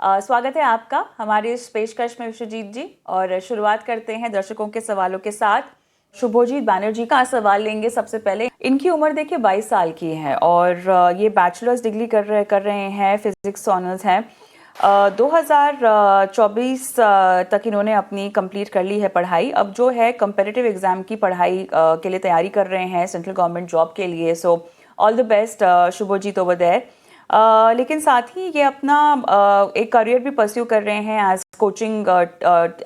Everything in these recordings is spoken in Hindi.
स्वागत है आपका हमारे इस पेशकश में विश्वजीत जी। और शुरुआत करते हैं दर्शकों के सवालों के साथ। शुभोजीत बैनर्जी का सवाल लेंगे सबसे पहले। इनकी उम्र देखिए 22 साल की है और ये बैचलर्स डिग्री कर रहे हैं, फिजिक्स ऑनर्स हैं। 2024 तक इन्होंने अपनी कंप्लीट कर ली है पढ़ाई। अब जो है कंपेटिटिव एग्जाम की पढ़ाई के लिए तैयारी कर रहे हैं सेंट्रल गवर्नमेंट जॉब के लिए। So all the best Shubhojit over there. लेकिन साथ ही ये अपना एक करियर भी परस्यू कर रहे हैं as coaching,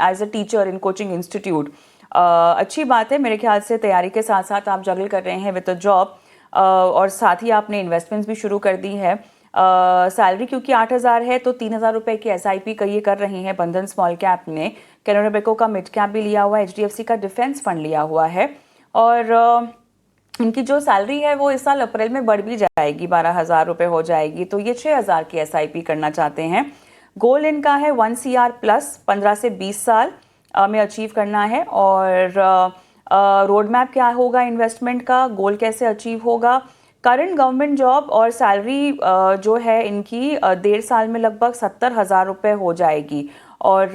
as a teacher in coaching institute. अच्छी बात है, मेरे ख्याल से तैयारी के साथ साथ आप जगल कर रहे हैं विद अ जॉब, और साथ ही आपने इन्वेस्टमेंट्स भी शुरू कर दी है। सैलरी क्योंकि 8,000 है तो 3,000 रुपये की SIP का ये कर रही हैं बंधन स्मॉल कैप ने। कैनरा बैंक का मिड कैप भी लिया हुआ है, HDFC का डिफेंस फंड लिया हुआ है। और इनकी जो सैलरी है वो इस साल अप्रैल में बढ़ भी जाएगी, 12,000 रुपये हो जाएगी। तो ये 6,000 की SIP करना चाहते हैं। गोल इनका है 1 CR प्लस 15 से 20 साल में अचीव करना है। और रोड मैप क्या होगा इन्वेस्टमेंट का, गोल कैसे अचीव होगा। करंट गवर्नमेंट जॉब और सैलरी जो है इनकी 1.5 साल में लगभग 70,000 रुपये हो जाएगी। और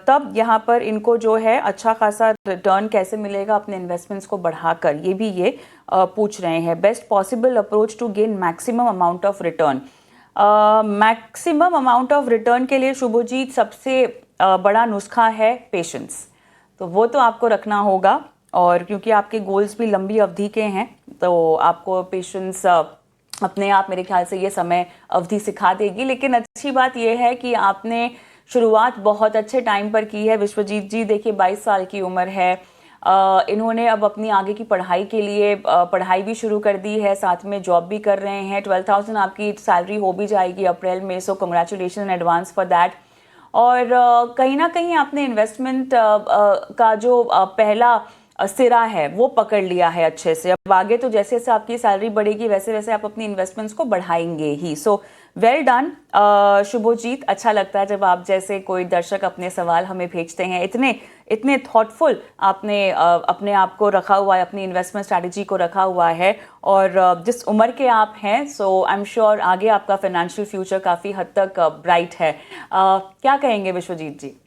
तब यहाँ पर इनको जो है अच्छा खासा रिटर्न कैसे मिलेगा अपने इन्वेस्टमेंट्स को बढ़ाकर, ये भी ये पूछ रहे हैं। Best possible approach to gain maximum amount of return. Maximum amount of return के लिए शुभजीत सबसे बड़ा नुस्खा है पेशेंस। तो वो तो आपको रखना होगा, और क्योंकि आपके गोल्स भी लंबी अवधि के हैं तो आपको पेशेंस अपने आप मेरे ख्याल से ये समय अवधि सिखा देगी। लेकिन अच्छी बात यह है कि आपने शुरुआत बहुत अच्छे टाइम पर की है विश्वजीत जी। देखिए 22 साल की उम्र है। इन्होंने अब अपनी आगे की पढ़ाई के लिए पढ़ाई भी शुरू कर दी है, साथ में जॉब भी कर रहे हैं। 12,000 आपकी सैलरी हो भी जाएगी अप्रैल में, so congratulation in advance for that. और कहीं ना कहीं आपने इन्वेस्टमेंट का जो पहला सिरा है वो पकड़ लिया है अच्छे से। अब आगे तो जैसे जैसे आपकी सैलरी बढ़ेगी वैसे वैसे आप अपनी इन्वेस्टमेंट्स को बढ़ाएंगे ही। So well done Shubhajit. अच्छा लगता है जब आप जैसे कोई दर्शक अपने सवाल हमें भेजते हैं। इतने इतने थॉटफुल आपने अपने आप को रखा हुआ है, अपनी इन्वेस्टमेंट स्ट्रैटेजी को रखा हुआ है। और जिस उम्र के आप हैं, सो आई एम श्योर आगे आपका फाइनेंशियल फ्यूचर काफ़ी हद तक ब्राइट है। क्या कहेंगे Vishwajit ji?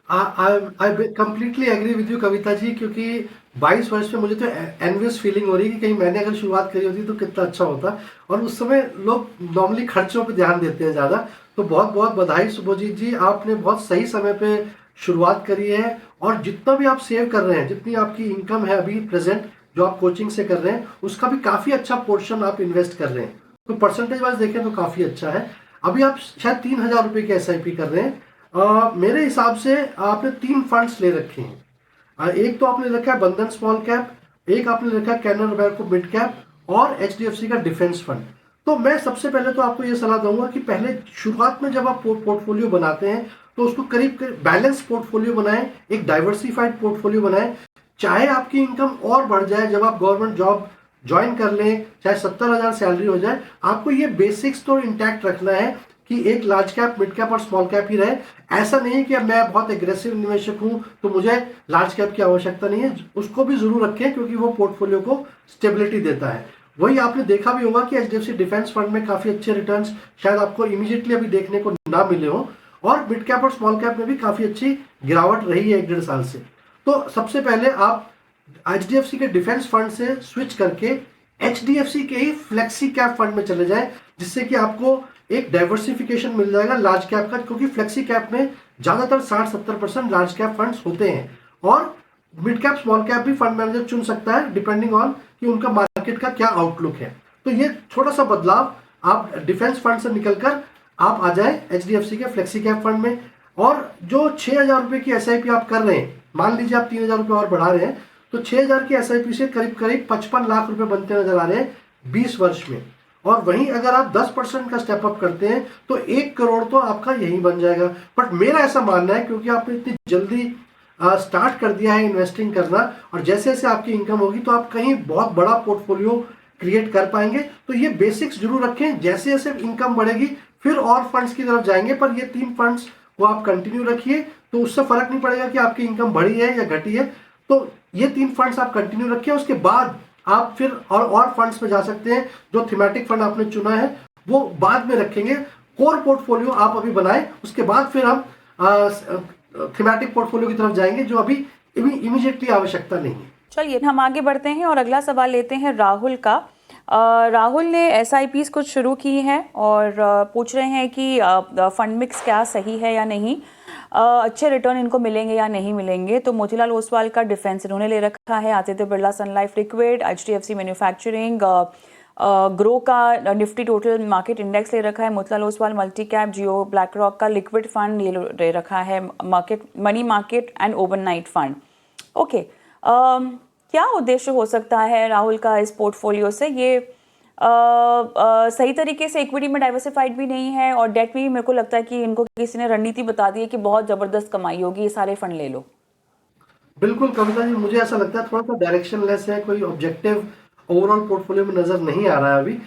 I completely agree with you Kavita ji, क्योंकि 22 वर्ष में मुझे तो एनवियस फीलिंग हो रही है कि कहीं मैंने अगर शुरुआत करी होती तो कितना अच्छा होता। और उस समय लोग नॉर्मली खर्चों पे ध्यान देते हैं ज़्यादा। तो बहुत बहुत बधाई शुभजीत जी, आपने बहुत सही समय पे शुरुआत करी है। और जितना भी आप सेव कर रहे हैं, जितनी आपकी इनकम है अभी प्रेजेंट जो आप कोचिंग से कर रहे हैं, उसका भी काफ़ी अच्छा पोर्शन आप इन्वेस्ट कर रहे हैं। तो परसेंटेज वाइज देखें तो काफ़ी अच्छा है। अभी आप शायद 3,000 रुपये की SIP कर रहे हैं। मेरे हिसाब से आपने 3 फंड्स ले रखे हैं। एक तो आपने रखा है बंधन स्मॉल कैप, एक आपने रखा है कैनरा बैंक मिड कैप और HDFC का डिफेंस फंड। तो मैं सबसे पहले तो आपको ये सलाह दूंगा कि पहले शुरुआत में जब आप पोर्टफोलियो बनाते हैं तो उसको करीब बैलेंस पोर्टफोलियो बनाएं, एक डाइवर्सिफाइड पोर्टफोलियो बनाएं। चाहे आपकी इनकम और बढ़ जाए, जब आप गवर्नमेंट जॉब ज्वाइन कर लें, चाहे 70,000 सैलरी हो जाए, आपको ये बेसिक्स तो इंटैक्ट रखना है कि एक लार्ज कैप, मिड कैप और स्मॉल कैप ही रहे। ऐसा नहीं कि अब मैं बहुत एग्रेसिव निवेशक हूं तो मुझे लार्ज कैप की आवश्यकता नहीं है, उसको भी जरूर रखें क्योंकि वो पोर्टफोलियो को स्टेबिलिटी देता है। वही आपने देखा भी होगा कि HDFC डिफेंस फंड में काफी अच्छे रिटर्न्स शायद आपको इमीडिएटली अभी देखने को ना मिले हो, और मिड कैप और स्मॉल कैप में भी काफी अच्छी गिरावट रही है 1-1.5 साल से। तो सबसे पहले आप HDFC के डिफेंस फंड से स्विच करके HDFC के ही फ्लेक्सी कैप फंड में चले जाएं, जिससे कि आपको एक डाइवर्सिफिकेशन मिल जाएगा लार्ज कैप का, क्योंकि फ्लेक्सी कैप में ज्यादातर 60-70% लार्ज कैप फंड्स होते हैं। और मिड कैप स्मॉल कैप भी फंड मैनेजर चुन सकता है डिपेंडिंग ऑन कि उनका मार्केट का क्या आउटलुक है। तो ये थोड़ा सा बदलाव, आप डिफेंस फंड से निकलकर आप आ जाए HDFC के फ्लेक्सी कैप फंड में। और जो 6,000 रुपए की SIP आप कर रहे हैं, मान लीजिए आप 3,000 रुपये और बढ़ा रहे हैं, तो 6,000 की SIP से करीब करीब 55 लाख रुपए बनते नजर आ रहे हैं 20 वर्ष में। और वहीं अगर आप 10% का स्टेप अप करते हैं तो 1 करोड़ तो आपका यही बन जाएगा। बट मेरा ऐसा मानना है, क्योंकि आपने इतनी जल्दी स्टार्ट कर दिया है इन्वेस्टिंग करना, और जैसे जैसे आपकी इनकम होगी तो आप कहीं बहुत बड़ा पोर्टफोलियो क्रिएट कर पाएंगे। तो ये बेसिक्स जरूर रखें, जैसे जैसे इनकम बढ़ेगी फिर और फंड्स की तरफ जाएंगे, पर ये 3 फंड्स को आप कंटिन्यू रखिए, तो उससे फर्क नहीं पड़ेगा कि आपकी इनकम बढ़ी है या घटी है। तो ये 3 फंड्स आप कंटिन्यू रखिए, उसके बाद आप फिर और फंड्स पे जा सकते हैं। जो थीमेटिक फंड आपने चुना है वो बाद में रखेंगे। कोर पोर्टफोलियो आप अभी बनाएं, उसके बाद फिर हम थीमेटिक पोर्टफोलियो की तरफ जाएंगे, जो अभी इमीडिएटली आवश्यकता नहीं है। चलिए हम आगे बढ़ते हैं और अगला सवाल लेते हैं राहुल का। राहुल ने SIPs कुछ शुरू की हैं और पूछ रहे हैं कि फंड मिक्स क्या सही है या नहीं, अच्छे रिटर्न इनको मिलेंगे या नहीं मिलेंगे। तो मोतीलाल ओसवाल का डिफेंस इन्होंने ले रखा है, Aditya Birla sun life liquid, HDFC manufacturing, Groww का निफ्टी टोटल मार्केट इंडेक्स ले रखा है, Motilal Oswal multi cap, Jio BlackRock का लिक्विड फंड ये ले रखा है, market money market and overnight fund. Okay, क्या उद्देश्य हो सकता है राहुल का इस पोर्टफोलियो से? ये सही तरीके से इक्विटी में डाइवर्सिफाइड भी नहीं है और डेट में भी मेरे को लगता है कि इनको किसी ने रणनीति बता दी है कि बहुत जबरदस्त कमाई होगी, ये सारे फंड ले लो। बिल्कुल कविता जी, मुझे ऐसा लगता है थोड़ा सा डायरेक्शनलेस है, कोई ऑब्जेक्टिव ओवरऑल पोर्टफोलियो में नजर नहीं आ रहा है अभी।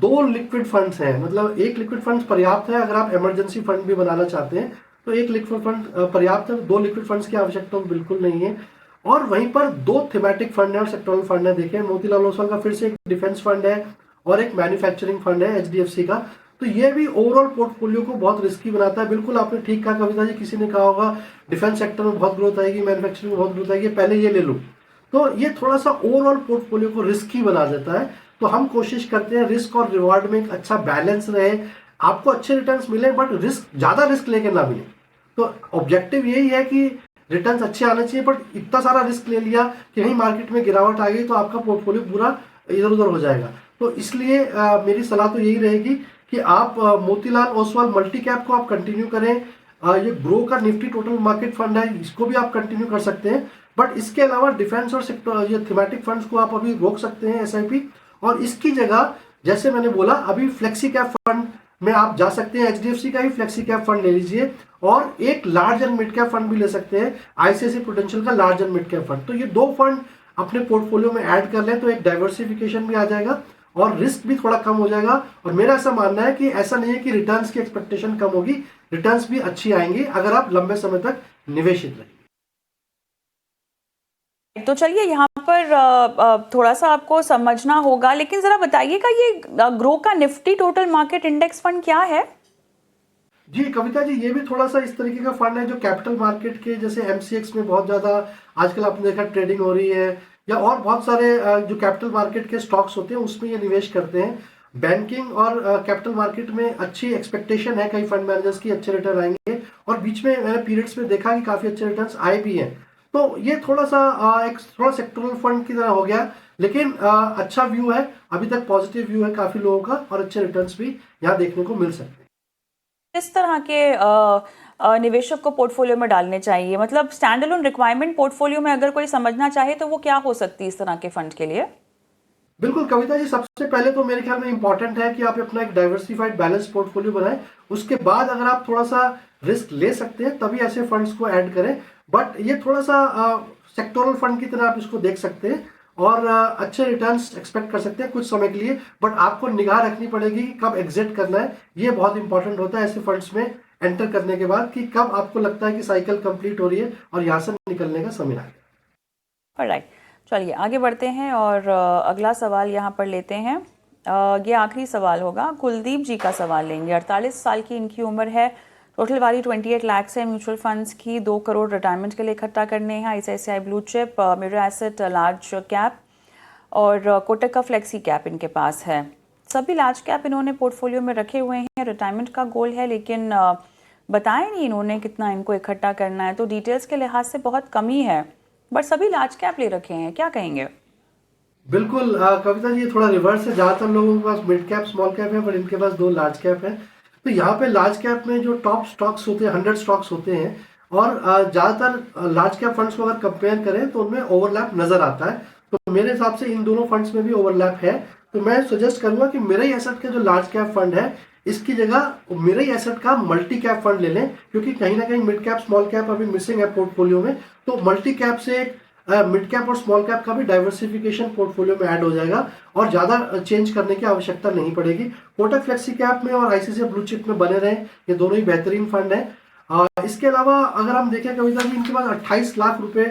दो लिक्विड फंड्स हैं, मतलब एक लिक्विड फंड पर्याप्त है। अगर आप इमरजेंसी फंड भी बनाना चाहते हैं तो एक लिक्विड फंड पर्याप्त है, दो लिक्विड फंड्स की आवश्यकता बिल्कुल नहीं है। और वहीं पर दो थीमेटिक फंड है और सेक्टोरल फंड है। देखें, मोतीलाल ओसवाल का फिर से एक डिफेंस फंड है और एक मैन्युफैक्चरिंग फंड है HDFC का। तो ये भी ओवरऑल पोर्टफोलियो को बहुत रिस्की बनाता है। बिल्कुल आपने ठीक कहा कविता जी, किसी ने कहा होगा डिफेंस सेक्टर में बहुत ग्रोथ आएगी, मैन्युफैक्चरिंग में बहुत ग्रोथ आएगी, पहले ये ले लो। तो ये थोड़ा सा ओवरऑल पोर्टफोलियो को रिस्की बना देता है। तो हम कोशिश करते हैं रिस्क और रिवार्ड में एक अच्छा बैलेंस रहे, आपको अच्छे रिटर्न्स मिले बट रिस्क ज्यादा रिस्क लेके ना मिले। तो ऑब्जेक्टिव यही है कि रिटर्न्स अच्छे आने चाहिए, बट इतना सारा रिस्क ले लिया कि कहीं मार्केट में गिरावट आ गई तो आपका पोर्टफोलियो पूरा इधर उधर हो जाएगा। तो इसलिए मेरी सलाह तो यही रहेगी कि आप मोतीलाल ओसवाल मल्टी कैप को आप कंटिन्यू करें। ये ग्रो का निफ्टी टोटल मार्केट फंड है, इसको भी आप कंटिन्यू कर सकते हैं। बट इसके अलावा डिफेंस और सेक्टर ये थीमेटिक फंड्स को आप अभी रोक सकते हैं SIP, और इसकी जगह जैसे मैंने बोला अभी फ्लेक्सी कैप फंड में आप जा सकते हैं। HDFC का ही फ्लेक्सी कैप फंड ले लीजिए और एक large and mid cap fund भी ले सकते हैं, ICICI प्रूडेंशियल का large and mid cap fund. तो ये दो फंड अपने पोर्टफोलियो में ऐड कर लें तो एक डाइवर्सिफिकेशन भी आ जाएगा और रिस्क भी थोड़ा कम हो जाएगा। और मेरा ऐसा मानना है कि ऐसा नहीं है कि रिटर्न्स की एक्सपेक्टेशन कम होगी, रिटर्न्स भी अच्छी आएंगी अगर आप लंबे समय तक निवेशित रहेंगे। तो चलिए यहाँ पर थोड़ा सा आपको समझना होगा, लेकिन जरा बताइएगा ये ग्रो का Nifty total market index fund क्या है? जी कविता जी, ये भी थोड़ा सा इस तरीके का फंड है जो कैपिटल मार्केट के जैसे MCX में बहुत ज्यादा आजकल आपने देखा ट्रेडिंग हो रही है, या और बहुत सारे जो कैपिटल मार्केट के स्टॉक्स होते हैं उसमें ये निवेश करते हैं। बैंकिंग और कैपिटल मार्केट में अच्छी एक्सपेक्टेशन है कई फंड मैनेजर्स की, अच्छे रिटर्न आएंगे और बीच में मैंने पीरियड्स में देखा कि काफी अच्छे रिटर्न्स आए भी हैं। तो ये थोड़ा सा एक थोड़ा सेक्टरल फंड की तरह हो गया, लेकिन अच्छा व्यू है, अभी तक पॉजिटिव व्यू है काफी लोगों का और अच्छे रिटर्न्स भी यहाँ देखने को मिल सकते हैं। किस तरह के निवेशक को पोर्टफोलियो में डालने चाहिए? मतलब स्टैंड अलोन रिक्वायरमेंट पोर्टफोलियो में अगर कोई समझना चाहे तो वो क्या हो सकती है इस तरह के फंड के लिए? बिल्कुल कविता जी, सबसे पहले तो मेरे ख्याल में इंपॉर्टेंट है कि आप अपना एक डाइवर्सिफाइड बैलेंस पोर्टफोलियो बनाएं। उसके बाद अगर आप थोड़ा सा रिस्क ले सकते हैं तभी ऐसे फंड्स को ऐड करें। बट ये थोड़ा सा सेक्टोरल फंड की तरह आप इसको देख सकते हैं और अच्छे रिटर्न्स एक्सपेक्ट कर सकते हैं कुछ समय के लिए। बट आपको निगाह रखनी पड़ेगी कि कब एग्जिट करना है, ये बहुत इंपॉर्टेंट होता है ऐसे फंड्स में एंटर करने के बाद, कि कब आपको लगता है कि साइकिल कंप्लीट हो रही है और यहाँ से निकलने का समय आ गया। ऑलराइट, चलिए आगे बढ़ते हैं और अगला सवाल यहाँ पर लेते हैं। ये आखिरी सवाल होगा, कुलदीप जी का सवाल लेंगे। 48 साल की इनकी उम्र है, टोटल वैल्यू 28 लाख है, म्यूचुअल फंड्स की 2 करोड़ रिटायरमेंट के लिए इकट्ठा करने हैं, ICICI blue chip, mirror asset large cap और कोटक का फ्लेक्सी कैप इनके पास है। सभी लार्ज कैप इन्होंने पोर्टफोलियो में रखे हुए हैं, रिटायरमेंट का गोल है, लेकिन बताया नहीं इन्होंने कितना इनको इकट्ठा करना है, तो डिटेल्स के लिहाज से बहुत कमी है, बट सभी लार्ज कैप ले रखे हैं, क्या कहेंगे? बिल्कुल कविता जी, ये थोड़ा रिवर्स है। ज्यादातर लोगों के पास मिड कैप स्मॉल कैप है, पर इनके पास 2 लार्ज कैप है। तो यहाँ पे लार्ज कैप में जो टॉप स्टॉक्स होते हैं 100 स्टॉक्स होते हैं और ज्यादातर लार्ज कैप फंड्स को अगर कंपेयर करें तो उनमें ओवरलैप नजर आता है। तो मेरे हिसाब से इन दोनों फंड्स में भी ओवरलैप है। तो मैं सजेस्ट करूंगा कि मिरर एसेट का जो लार्ज कैप फंड है इसकी जगह मिरर एसेट का मल्टी कैप फंड ले लें, क्योंकि कहीं ना कहीं मिड कैप स्मॉल कैप अभी मिसिंग है पोर्टफोलियो में। तो मल्टी कैप से मिड कैप और स्मॉल कैप का भी डाइवर्सिफिकेशन पोर्टफोलियो में ऐड हो जाएगा और ज्यादा चेंज करने की आवश्यकता नहीं पड़ेगी। कोटक फ्लेक्सी कैप में और ICICI ब्लू चिप में बने रहें, ये दोनों ही बेहतरीन फंड है। इसके अलावा अगर हम देखें कविता जी, इनके पास 28 लाख रुपए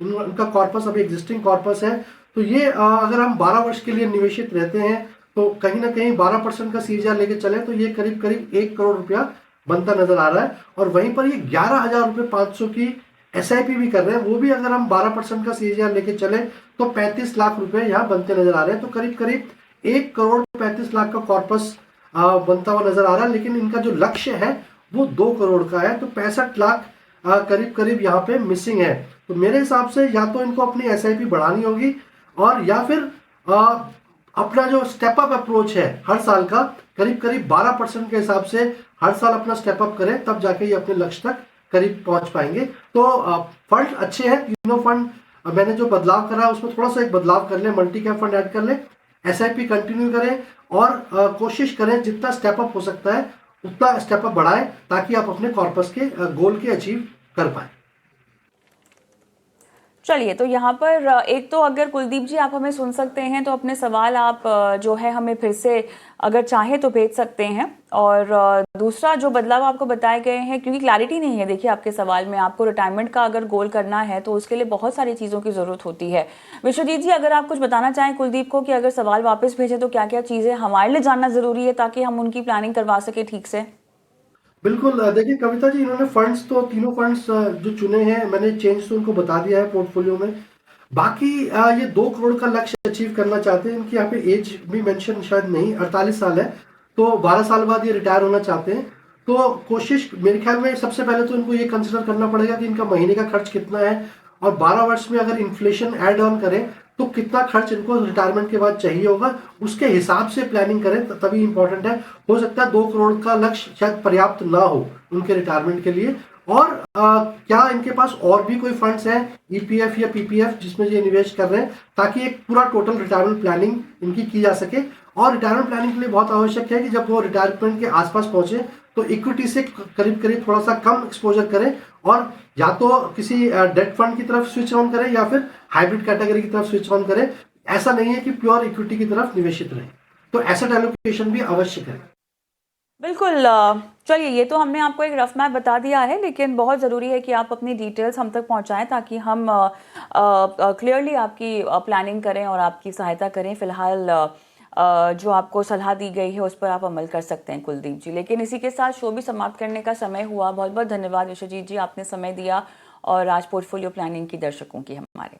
इनका कॉर्पस अभी एग्जिस्टिंग कॉर्पस है। तो ये अगर हम 12 वर्ष के लिए निवेशित रहते हैं तो कहीं ना कहीं 12% का सीएजीआर लेके चले तो ये करीब करीब 1 करोड़ रुपया बनता नजर आ रहा है। और वहीं पर ये 11,500 की एसआईपी भी कर रहे हैं, वो भी अगर हम 12% का सीएजीआर लेके चले तो 35 लाख रुपए यहाँ बनते नजर आ रहे हैं। तो करीब करीब 1 करोड़ 35 लाख का कॉर्पस बनता हुआ नजर आ रहा है। लेकिन इनका जो लक्ष्य है वो 2 करोड़ का है, तो 65 लाख करीब करीब यहाँ पे मिसिंग है। तो मेरे हिसाब से या तो इनको अपनी एसआईपी बढ़ानी होगी और या फिर अपना जो स्टेप अप अप्रोच है हर साल का करीब करीब 12% के हिसाब से हर साल अपना स्टेप अप करें, तब जाके ये अपने लक्ष्य तक करीब पहुंच पाएंगे। तो फंड अच्छे हैं तीनों फंड। मैंने जो बदलाव करा उसमें थोड़ा सा एक बदलाव कर ले, मल्टी कैप फंड ऐड कर ले, एसआईपी कंटिन्यू करें और कोशिश करें जितना स्टेप अप हो सकता है उतना स्टेप अप बढ़ाएं ताकि आप अपने कॉर्पस के गोल के अचीव कर पाए। चलिए, तो यहाँ पर एक तो अगर कुलदीप जी आप हमें सुन सकते हैं तो अपने सवाल आप जो है हमें फिर से अगर चाहें तो भेज सकते हैं। और दूसरा जो बदलाव आपको बताए गए हैं, क्योंकि क्लैरिटी नहीं है देखिए आपके सवाल में, आपको रिटायरमेंट का अगर गोल करना है तो उसके लिए बहुत सारी चीज़ों की ज़रूरत होती है। विश्वजीत जी, अगर आप कुछ बताना चाहें कुलदीप को कि अगर सवाल वापस भेजें तो क्या क्या चीज़ें हमारे लिए जानना ज़रूरी है ताकि हम उनकी प्लानिंग करवा सके ठीक से। बिल्कुल। देखिए कविता जी, इन्होंने फंड्स तो तीनों फंड्स जो चुने हैं मैंने चेंज तो उनको बता दिया है पोर्टफोलियो में। बाकी ये 2 करोड़ का लक्ष्य अचीव करना चाहते हैं। इनकी यहाँ पे एज भी मेंशन शायद नहीं, 48 साल है, तो 12 साल बाद ये रिटायर होना चाहते हैं। तो कोशिश मेरे ख्याल में सबसे पहले तो इनको ये कंसिडर करना पड़ेगा कि इनका महीने का खर्च कितना है और 12 वर्ष में अगर इन्फ्लेशन ऐड ऑन करें तो कितना खर्च इनको रिटायरमेंट के बाद चाहिए होगा, उसके हिसाब से प्लानिंग करें तभी इंपॉर्टेंट है। हो सकता है 2 करोड़ का लक्ष्य शायद पर्याप्त ना हो उनके रिटायरमेंट के लिए। और क्या इनके पास और भी कोई फंड्स हैं ईपीएफ या पीपीएफ जिसमें ये निवेश कर रहे हैं, ताकि एक पूरा टोटल रिटायरमेंट प्लानिंग इनकी की जा सके। और रिटायरमेंट प्लानिंग के लिए बहुत आवश्यक है कि जब वो रिटायरमेंट के आसपास पहुंचे तो इक्विटी से करीब करीब थोड़ा सा कम एक्सपोजर करें और या तो किसी डेट फंड की तरफ स्विच ऑन करें या फिर हाइब्रिड कैटेगरी की तरफ स्विच ऑन करें। ऐसा नहीं है कि प्योर इक्विटी की तरफ निवेशित रहे, तो एसेट एलोकेशन भी अवश्य करें। बिल्कुल। चलिए, ये तो हमने आपको एक रफ मैप बता दिया है, लेकिन बहुत ज़रूरी है कि आप अपनी डिटेल्स हम तक पहुंचाएं ताकि हम क्लियरली आपकी प्लानिंग करें और आपकी सहायता करें। फिलहाल जो आपको सलाह दी गई है उस पर आप अमल कर सकते हैं कुलदीप जी। लेकिन इसी के साथ शो भी समाप्त करने का समय हुआ। बहुत बहुत धन्यवाद विश्वजीत जी, आपने समय दिया और आज पोर्टफोलियो प्लानिंग की दर्शकों की हमारे